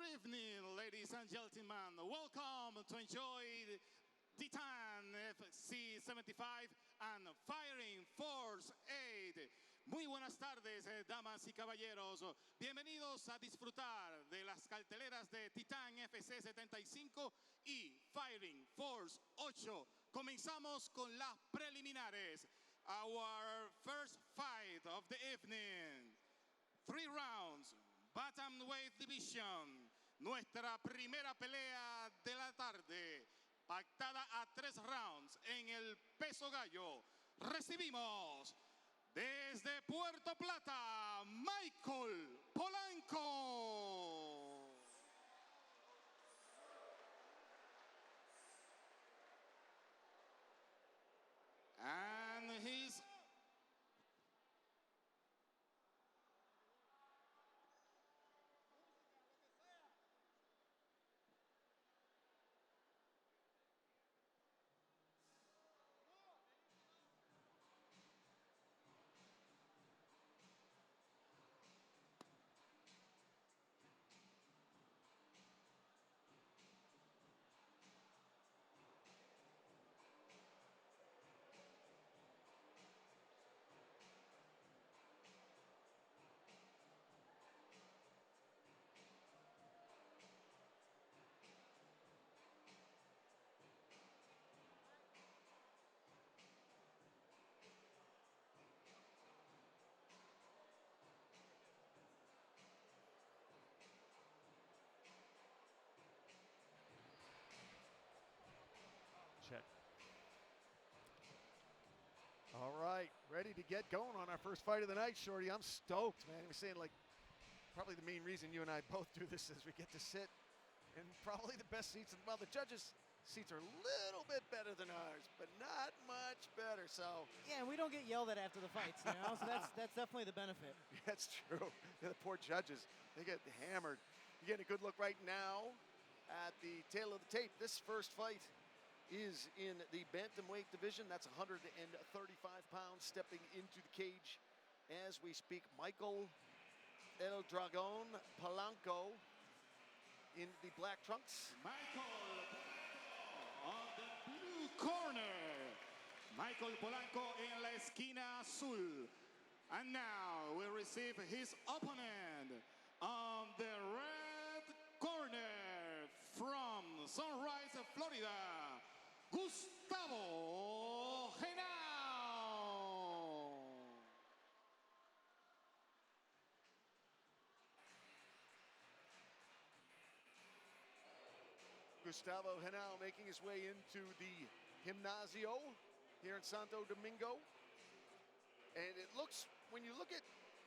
evening, ladies and gentlemen. Welcome to enjoy Titan FC 75 and Firing Force 8. Muy buenas tardes, damas y caballeros. Bienvenidos a disfrutar de las carteleras de Titan FC 75 y Firing Force 8. Comenzamos con las preliminares. Our first fight of the evening. 3 rounds. Bantamweight Division, nuestra primera pelea de la tarde, pactada a 3 rounds en el peso gallo. Recibimos desde Puerto Plata, Michael Polanco. And he's check. All right, ready to get going on our first fight of the night, Shorty. I'm stoked, man. I'm saying, like, probably the main reason you and I both do this is we get to sit in probably the best seats. Well, the judges' seats are a little bit better than ours, but not much better, so. Yeah, and we don't get yelled at after the fights, you know, so that's definitely the benefit. That's true. Yeah, the poor judges, they get hammered. You're getting a good look right now at the tail of the tape. This first fight is in the bantamweight division. That's 135 pounds, stepping into the cage as we speak. Michael El Dragon Polanco in the black trunks. Michael on the blue corner. Michael Polanco en la esquina azul. And now we receive his opponent on the red corner from Sunrise, Florida, Gustavo Genao. Gustavo Genao making his way into the gimnasio here in Santo Domingo. And it looks, when you look at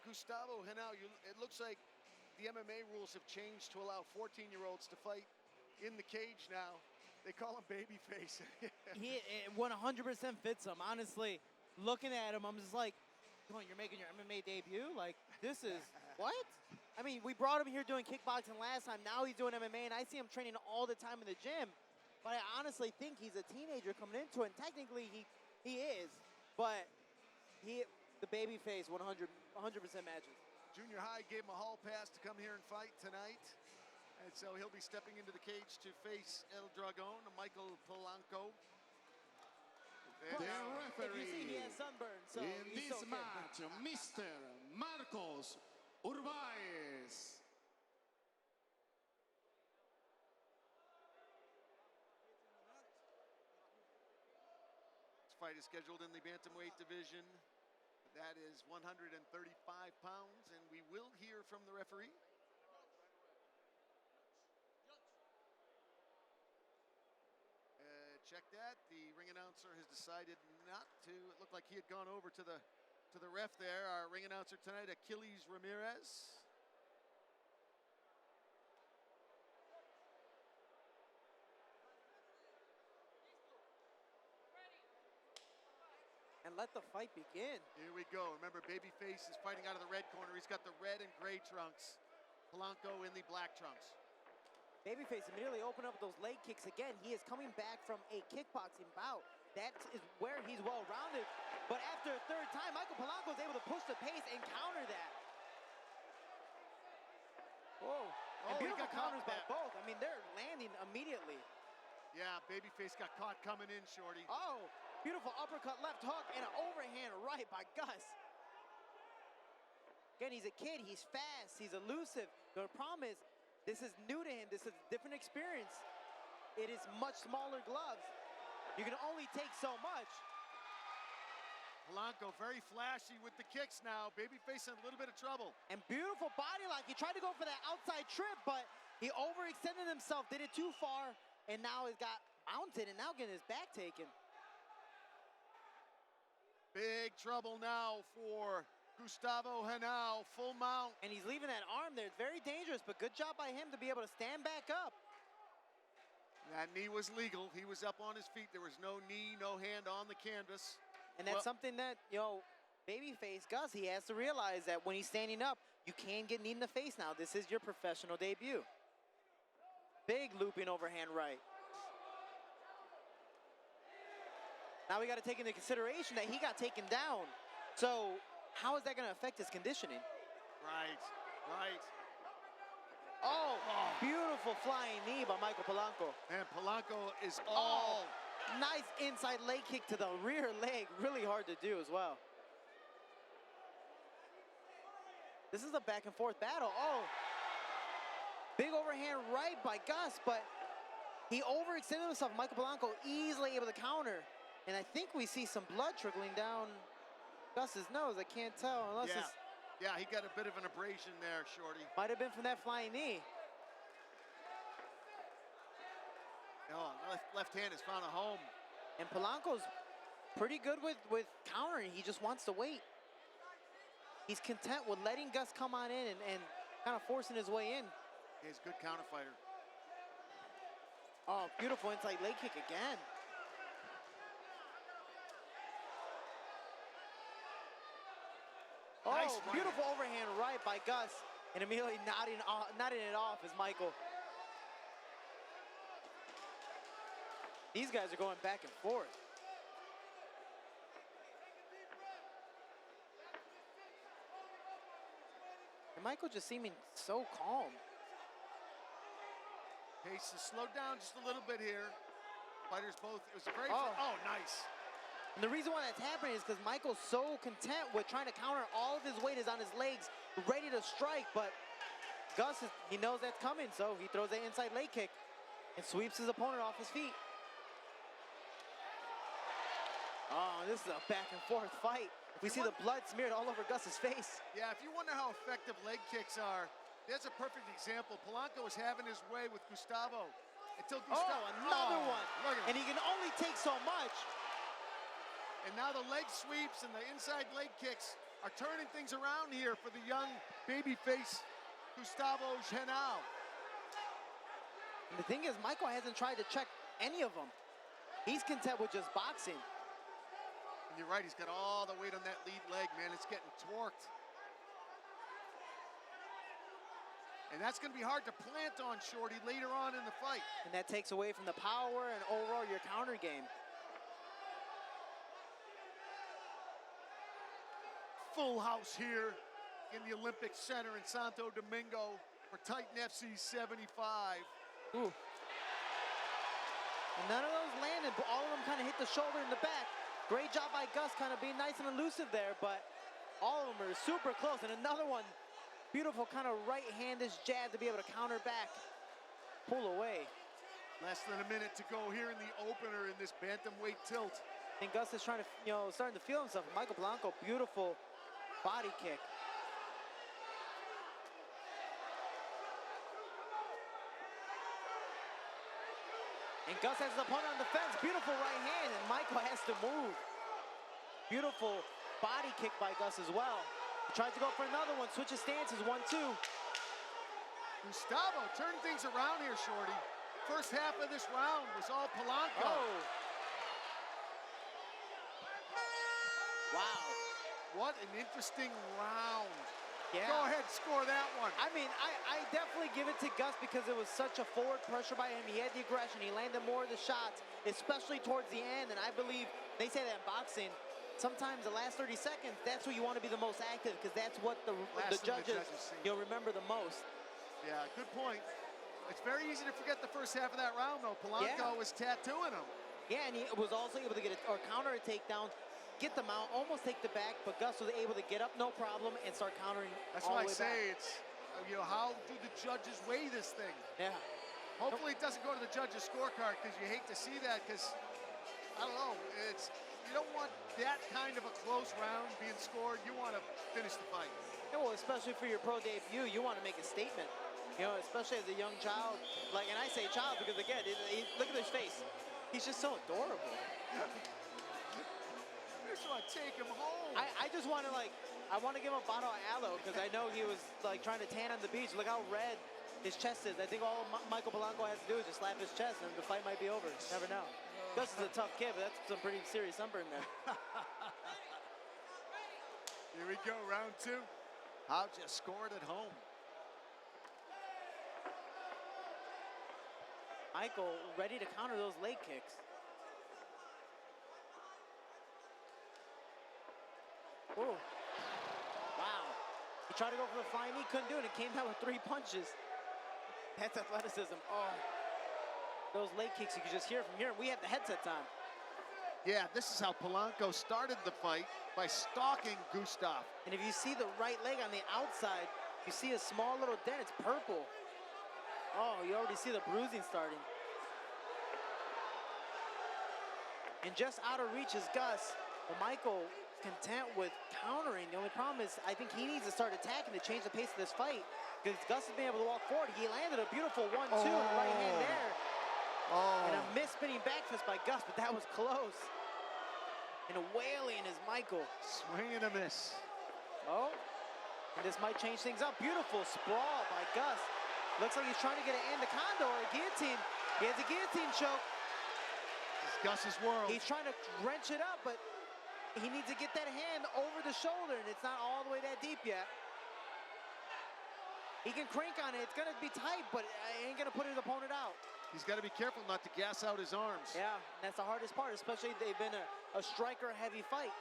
Gustavo Genao, it looks like the MMA rules have changed to allow 14-year-olds to fight in the cage now. They call him babyface. He 100% fits him. Honestly, looking at him, I'm just like, come on, you're making your MMA debut? Like, this is, what? I mean, we brought him here doing kickboxing last time. Now he's doing MMA, and I see him training all the time in the gym. But I honestly think he's a teenager coming into it, and technically he is. But the babyface 100% matches. Junior high gave him a hall pass to come here and fight tonight. And so he'll be stepping into the cage to face El Dragon, Michael Polanco. The referee if you see, he has sunburn, so in this okay. match, Mr. Marcos Urbaez. This fight is scheduled in the bantamweight division. That is 135 pounds, and we will hear from the referee. Check that. The ring announcer has decided not to. It looked like he had gone over to the ref there. Our ring announcer tonight, Achilles Ramirez. And let the fight begin. Here we go. Remember, babyface is fighting out of the red corner. He's got the red and gray trunks. Polanco in the black trunks. Babyface immediately opened up those leg kicks again. He is coming back from a kickboxing bout. That is where he's well-rounded. But after a third time, Michael Polanco is able to push the pace and counter that. Whoa. And Oh, he beautiful got caught counters with by that. both. I mean, they're landing immediately. Yeah, babyface got caught coming in, Shorty. Oh, beautiful uppercut left hook and an overhand right by Gus. Again, he's a kid. He's fast. He's elusive. The problem is, this is new to him. This is a different experience. It is much smaller gloves. You can only take so much. Polanco very flashy with the kicks now. Babyface in a little bit of trouble. And beautiful body lock. He tried to go for that outside trip, but he overextended himself, did it too far, and now he's got mounted and now getting his back taken. Big trouble now for Gustavo Genao, full mount. And he's leaving that arm there. It's very dangerous, but good job by him to be able to stand back up. That knee was legal. He was up on his feet. There was no knee, no hand on the canvas. And that's something that, babyface Gus, he has to realize that when he's standing up, you can get kneed in the face now. This is your professional debut. Big looping overhand right. Now we got to take into consideration that he got taken down. So how is that going to affect his conditioning? Right. Oh, beautiful flying knee by Michael Polanco. And Polanco is all... Nice inside leg kick to the rear leg. Really hard to do as well. This is a back and forth battle. Oh, big overhand right by Gus, but he overextended himself. Michael Polanco easily able to counter. And I think we see some blood trickling down Gus's nose. I can't tell unless it's... Yeah, he got a bit of an abrasion there, Shorty. Might have been from that flying knee. Oh, left hand has found a home. And Polanco's pretty good with countering. He just wants to wait. He's content with letting Gus come on in and kind of forcing his way in. He's a good counter fighter. Oh, beautiful inside leg kick again. Oh, Nice right beautiful overhand right by Gus. And immediately nodding it off is Michael. These guys are going back and forth. And Michael just seeming so calm. Pace is slowed down just a little bit here. Fighters both, it was a very... Oh. Nice. And the reason why that's happening is because Michael's so content with trying to counter. All of his weight is on his legs, ready to strike, but Gus, he knows that's coming, so he throws that inside leg kick and sweeps his opponent off his feet. Oh, this is a back and forth fight. We see the blood smeared all over Gus's face. Yeah, if you wonder how effective leg kicks are, there's a perfect example. Polanco was having his way with Gustavo until Gustavo... Oh, another one. Look at And he can only take so much. And now the leg sweeps and the inside leg kicks are turning things around here for the young babyface Gustavo Genao. And the thing is, Michael hasn't tried to check any of them. He's content with just boxing. And you're right, he's got all the weight on that lead leg, man. It's getting torqued. And that's going to be hard to plant on Shorty later on in the fight. And that takes away from the power and overall your counter game. Full house here in the Olympic Center in Santo Domingo for Titan FC 75. Ooh. And none of those landed, but all of them kind of hit the shoulder in the back. Great job by Gus, kind of being nice and elusive there, but all of them are super close. And another one, beautiful kind of right-handed jab to be able to counter back, pull away. Less than a minute to go here in the opener in this bantamweight tilt. And Gus is trying to, starting to feel himself. Michael Polanco, beautiful body kick. And Gus has his opponent on the fence. Beautiful right hand, and Michael has to move. Beautiful body kick by Gus as well. He tries to go for another one, switches stances, 1-2. Gustavo turned things around here, Shorty. First half of this round was all Polanco. Oh. Wow. What an interesting round. Yeah. Go ahead, score that one. I mean, I definitely give it to Gus because it was such a forward pressure by him. He had the aggression. He landed more of the shots, especially towards the end. And I believe they say that in boxing, sometimes the last 30 seconds, that's where you want to be the most active because that's what the judges, see. remember the most. Yeah, good point. It's very easy to forget the first half of that round, though. Polanco was tattooing him. Yeah, and he was also able to get or counter a takedown, get the mount, almost take the back, but Gus was able to get up, no problem, and start countering. That's all why I the way say back. it's, how do the judges weigh this thing? Yeah. Hopefully it doesn't go to the judges' scorecard, because you hate to see that, because, I don't know, you don't want that kind of a close round being scored. You want to finish the fight. Yeah, well, especially for your pro debut, you want to make a statement. Especially as a young child. And I say child because, again, look at his face. He's just so adorable. I just want to take him home. I just want to, I want to give him a bottle of aloe because I know he was, trying to tan on the beach. Look how red his chest is. I think all Michael Polanco has to do is just slap his chest and the fight might be over. Never know. Gus is a tough kid, but that's some pretty serious sunburn there. Here we go, round 2. How just scored at home. Michael ready to counter those leg kicks. Oh, wow. He tried to go for the flying knee, couldn't do it. It came out with 3 punches. That's athleticism. Oh, those leg kicks, you can just hear from here. We have the headsets on. Yeah, this is how Polanco started the fight, by stalking Gustavo. And if you see the right leg on the outside, you see a small little dent. It's purple. Oh, you already see the bruising starting. And just out of reach is Gus. But Michael content with countering. The only problem is I think he needs to start attacking to change the pace of this fight. Because Gus has been able to walk forward. He landed a beautiful 1-2 in the right hand there. And a missed spinning back fist by Gus, but that was close. And a wailing is Michael. Swing and a miss. Oh, and this might change things up. Beautiful sprawl by Gus. Looks like he's trying to get an anaconda or a guillotine. He has a guillotine choke. It's Gus's world. He's trying to wrench it up, but he needs to get that hand over the shoulder, and it's not all the way that deep yet. He can crank on it. It's going to be tight, but it ain't going to put his opponent out. He's got to be careful not to gas out his arms. Yeah, and that's the hardest part, especially they've been a striker-heavy fight.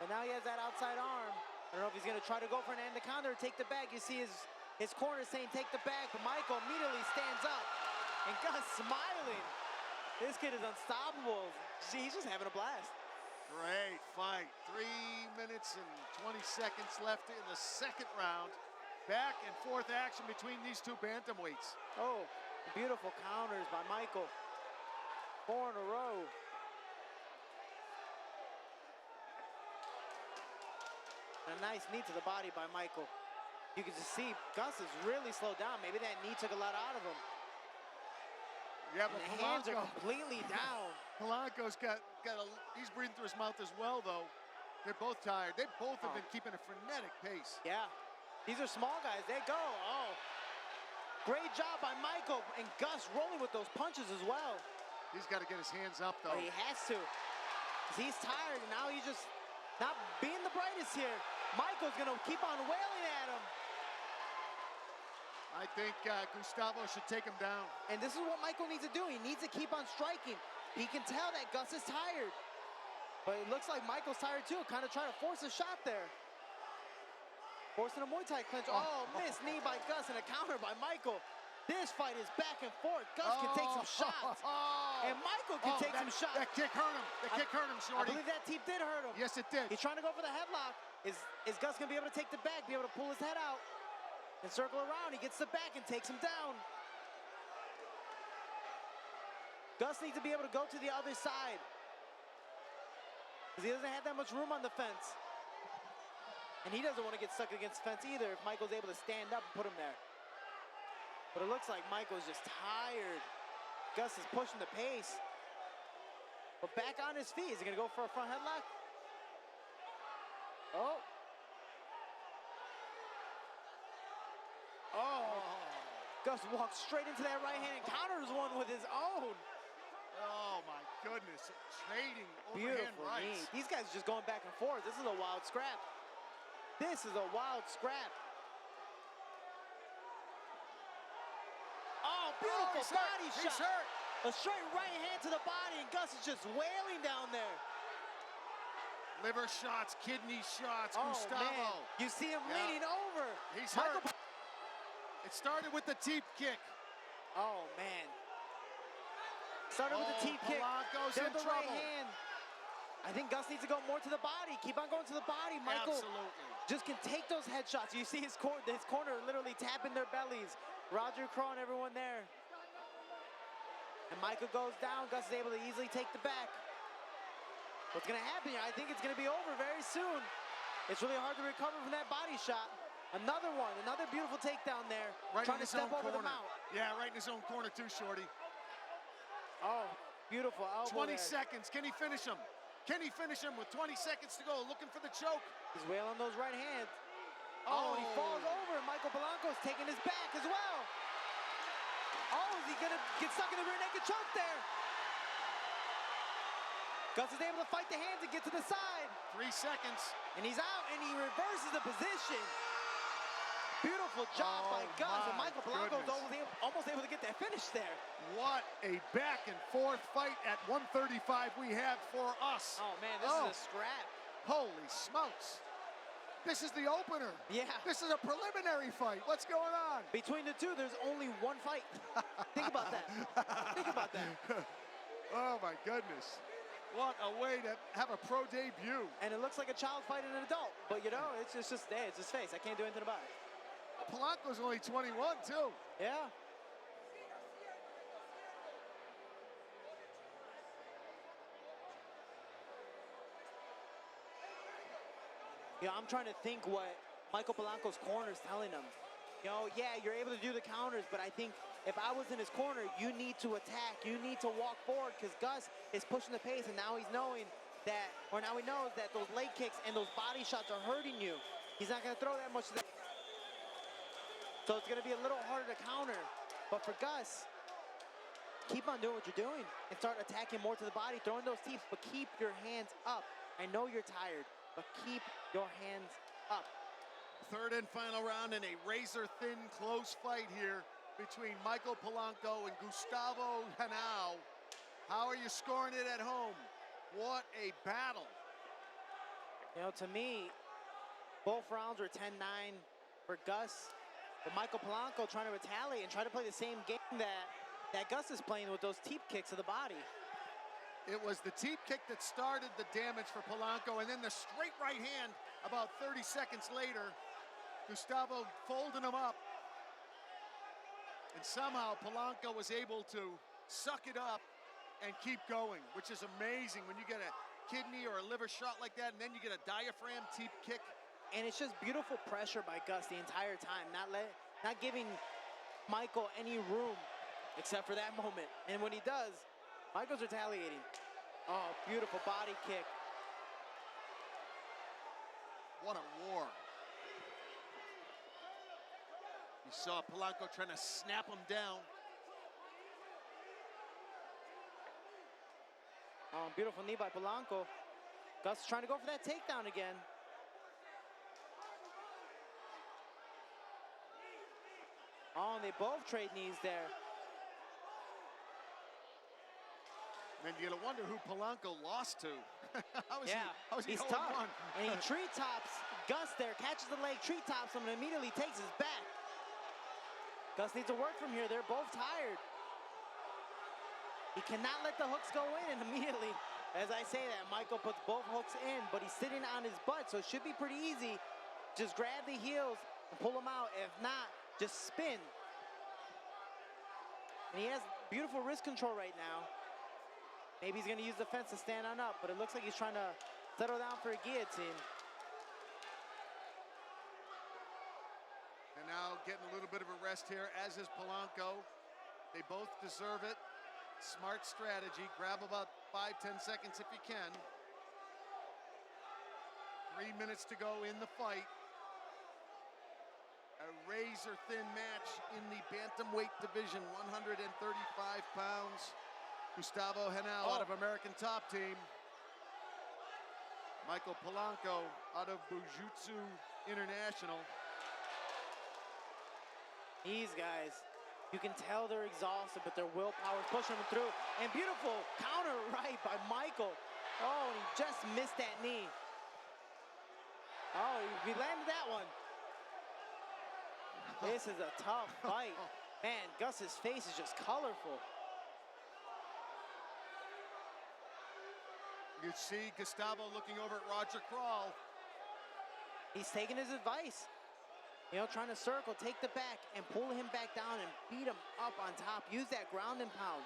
But now he has that outside arm. I don't know if he's going to try to go for an anaconda or take the back. You see his corner saying take the back, but Michael immediately stands up. And Gus smiling. This kid is unstoppable. Gee, he's just having a blast. Great fight. 3 minutes and 20 seconds left in the second round. Back and forth action between these two bantamweights. Oh, beautiful counters by Michael. 4 in a row. And a nice knee to the body by Michael. You can just see Gus is really slowed down. Maybe that knee took a lot out of him. Yeah, And but the hands are Polanco, completely down. Polanco's he's breathing through his mouth as well, though. They're both tired. They both have been keeping a frenetic pace. Yeah, these are small guys. They go. Oh, great job by Michael. And Gus rolling with those punches as well. He's got to get his hands up, though. Oh, he has to. 'Cause he's tired, and now he's just not being the brightest here. Michael's going to keep on wailing at him. I think Gustavo should take him down. And this is what Michael needs to do. He needs to keep on striking. He can tell that Gus is tired. But it looks like Michael's tired too. Kind of trying to force a shot there. Forcing a Muay Thai clinch. Oh, missed knee by Gus and a counter by Michael. This fight is back and forth. Gus can take some shots. And Michael can take some shots. That kick hurt him. That kick hurt him, Shorty. I believe that teep did hurt him. Yes, it did. He's trying to go for the headlock. Is Gus going to be able to take the back, be able to pull his head out and circle around? He gets the back and takes him down. Gus needs to be able to go to the other side because he doesn't have that much room on the fence. And he doesn't want to get stuck against the fence either if Michael's able to stand up and put him there. But it looks like Michael's just tired. Gus is pushing the pace. But back on his feet. Is he going to go for a front headlock? Oh. Oh. Gus walks straight into that right hand and counters one with his own. Oh, my goodness. Trading overhand Beautiful rights. knee. These guys are just going back and forth. This is a wild scrap. This is a wild scrap. Oh, beautiful body shot. He's hurt. A straight right hand to the body, and Gus is just wailing down there. Liver shots, kidney shots, Oh, Gustavo. man. You see him leaning over. He's Michael hurt. It started with the teep kick. Oh, man. Started with the teep kick. Polanco's Then in the trouble. right hand. I think Gus needs to go more to the body. Keep on going to the body. Michael Absolutely. just can take those headshots. You see his corner literally tapping their bellies. Roger Crow and everyone there. And Michael goes down. Gus is able to easily take the back. What's going to happen here? I think it's going to be over very soon. It's really hard to recover from that body shot. Another one, another beautiful takedown there. Right trying in to his step own over the corner. mount. Yeah, right in his own corner too, Shorty. Oh, beautiful elbow 20 there. seconds. Can he finish him? Can he finish him with 20 seconds to go? Looking for the choke. He's wailing those right hands. Oh, and he falls over. Michael Polanco's taking his back as well. Oh, is he gonna get stuck in the rear naked choke there? Gus is able to fight the hands and get to the side. 3 seconds. And he's out, and he reverses the position. Beautiful job by Gus, and Michael Polanco was almost able to get that finish there. What a back and forth fight at 135 we had for us. Oh man, this is a scrap. Holy smokes. This is the opener. Yeah. This is a preliminary fight. What's going on? Between the two, there's only one fight. Think about that. Think about that. Oh my goodness. What a way to have a pro debut. And it looks like a child fighting an adult, but you know, it's just there. It's his face. I can't do anything about it. Polanco's only 21 too. Yeah. Yeah, I'm trying to think what Michael Polanco's corner is telling him. You know, yeah, you're able to do the counters, but I think if I was in his corner, you need to attack. You need to walk forward because Gus is pushing the pace, and now he's knowing that, or now he knows that those leg kicks and those body shots are hurting you. He's not going to throw that much. So it's going to be a little harder to counter. But for Gus, keep on doing what you're doing and start attacking more to the body, throwing those teeps, but keep your hands up. I know you're tired, but keep your hands up. Third and final round in a razor-thin close fight here between Michael Polanco and Gustavo Genao. How are you scoring it at home? What a battle. You know, to me, both rounds were 10-9 for Gus. But Michael Polanco trying to retaliate and try to play the same game that Gus is playing with those teep kicks to the body. It was the teep kick that started the damage for Polanco, and then the straight right hand about 30 seconds later. Gustavo folding him up. And somehow Polanco was able to suck it up and keep going, which is amazing when you get a kidney or a liver shot like that, and then you get a diaphragm teep kick. And it's just beautiful pressure by Gus the entire time, not giving Michael any room except for that moment. And when he does, Michael's retaliating. Oh, beautiful body kick. What a war. You saw Polanco trying to snap him down. Oh, beautiful knee by Polanco. Gus is trying to go for that takedown again. Oh, and they both trade knees there. And you gotta wonder who Polanco lost to. How is he he's tough. 0-1? And he treetops Gus there, catches the leg, treetops him, and immediately takes his back. Gus needs to work from here. They're both tired. He cannot let the hooks go in, and immediately, as I say that, Michael puts both hooks in, but he's sitting on his butt, so it should be pretty easy. Just grab the heels and pull them out. If not, just spin. And he has beautiful wrist control right now. Maybe he's going to use the fence to stand on up, but it looks like he's trying to settle down for a guillotine. And now getting a little bit of a rest here, as is Polanco. They both deserve it. Smart strategy. Grab about 5-10 seconds if you can. 3 minutes to go in the fight. A razor-thin match in the bantamweight division, 135 pounds. Gustavo Genao out of American Top Team. Michael Polanco out of Bujutsu International. These guys, you can tell they're exhausted, but their willpower is pushing them through. And beautiful counter right by Michael. Oh, and he just missed that knee. Oh, he landed that one. This is a tough fight. Man, Gus's face is just colorful. You see Gustavo looking over at Roger Crawl. He's taking his advice. You know, trying to circle, take the back, and pull him back down and beat him up on top. Use that ground and pound.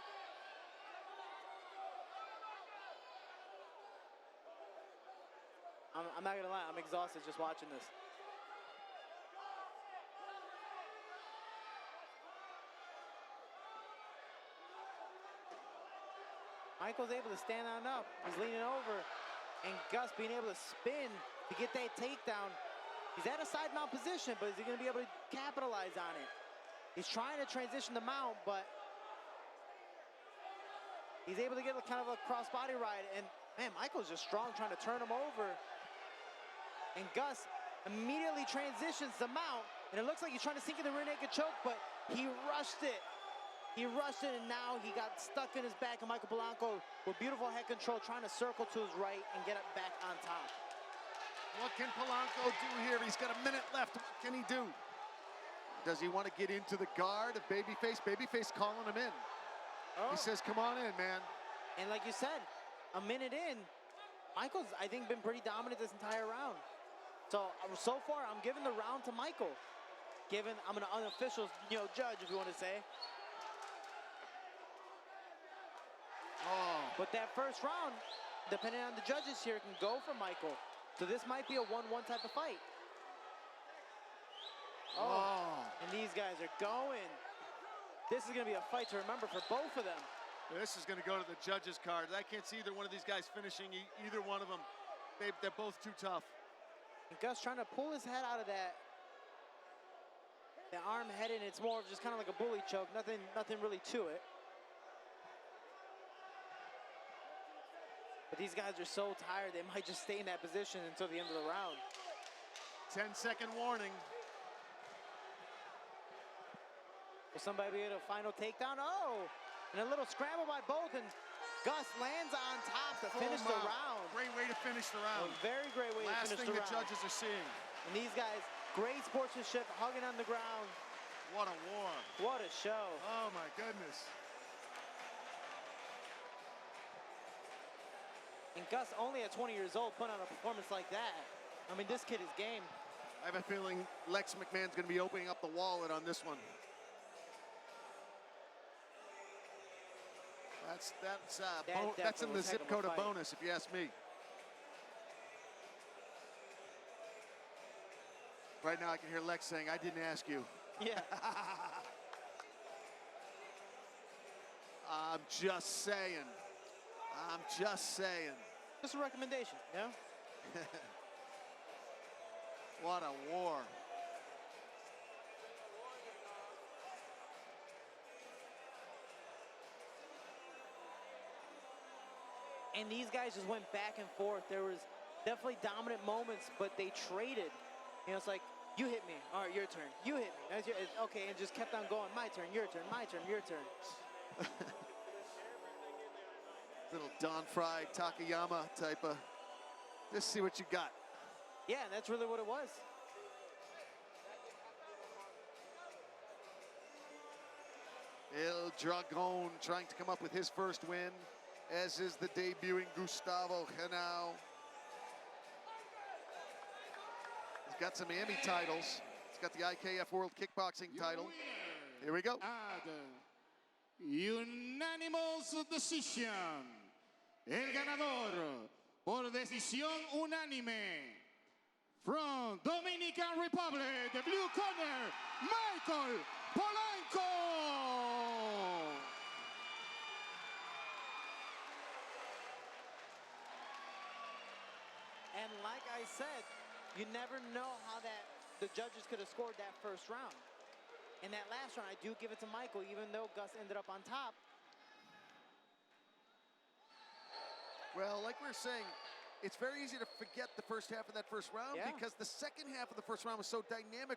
I'm not gonna lie, I'm exhausted just watching this. Michael's able to stand on up. He's leaning over, and Gus being able to spin to get that takedown. He's at a side mount position, but is he gonna be able to capitalize on it? He's trying to transition the mount, but he's able to get a kind of a cross-body ride, and man, Michael's just strong, trying to turn him over. And Gus immediately transitions the mount, and it looks like he's trying to sink in the rear naked choke, but he rushed it. He rushed it, and now he got stuck in his back, and Michael Polanco, with beautiful head control, trying to circle to his right and get it back on top. What can Polanco do here? He's got a minute left. What can he do? Does he want to get into the guard of Babyface? Babyface calling him in. Oh. He says, come on in, man. And like you said, a minute in, Michael's, I think, been pretty dominant this entire round. So far, I'm giving the round to Michael. I'm an unofficial, judge, if you want to say. Oh. But that first round, depending on the judges here, can go for Michael. So this might be a 1-1 type of fight. Oh. And these guys are going. This is going to be a fight to remember for both of them. This is going to go to the judges' card. I can't see either one of these guys finishing either one of them. They're both too tough. And Gus trying to pull his head out of that. The arm head in, it's more of just kind of like a bully choke. Nothing really to it. But these guys are so tired, they might just stay in that position until the end of the round. 10-second warning. Will somebody be able to final takedown? Oh, and a little scramble by both, and Gus lands on top to finish the round. Great way to finish the round. A very great way to finish the round. Last thing the judges are seeing. And these guys, great sportsmanship, hugging on the ground. What a war. What a show. Oh my goodness. And Gus, only at 20 years old, putting on a performance like that. I mean, this kid is game. I have a feeling Lex McMahon's going to be opening up the wallet on this one. That's in the zip code of bonus, if you ask me. Right now, I can hear Lex saying, "I didn't ask you." Yeah. I'm just saying. I'm just saying. Just a recommendation, you know? What a war. And these guys just went back and forth. There was definitely dominant moments, but they traded. You know, it's like, you hit me. All right, your turn. You hit me. Okay, and just kept on going. My turn, your turn, my turn, your turn. Little Don Fry, Takayama type of, just see what you got. Yeah, that's really what it was. El Dragon trying to come up with his first win, as is the debuting Gustavo Genao. He's got some Emmy titles. He's got the IKF World Kickboxing title. Here we go. Unanimous decision. El ganador por decisión unánime. From Dominican Republic, the blue corner, Michael Polanco. And like I said, you never know how the judges could have scored that first round. In that last round, I do give it to Michael, even though Gus ended up on top. Well, like we were saying, it's very easy to forget the first half of that first round because the second half of the first round was so dynamic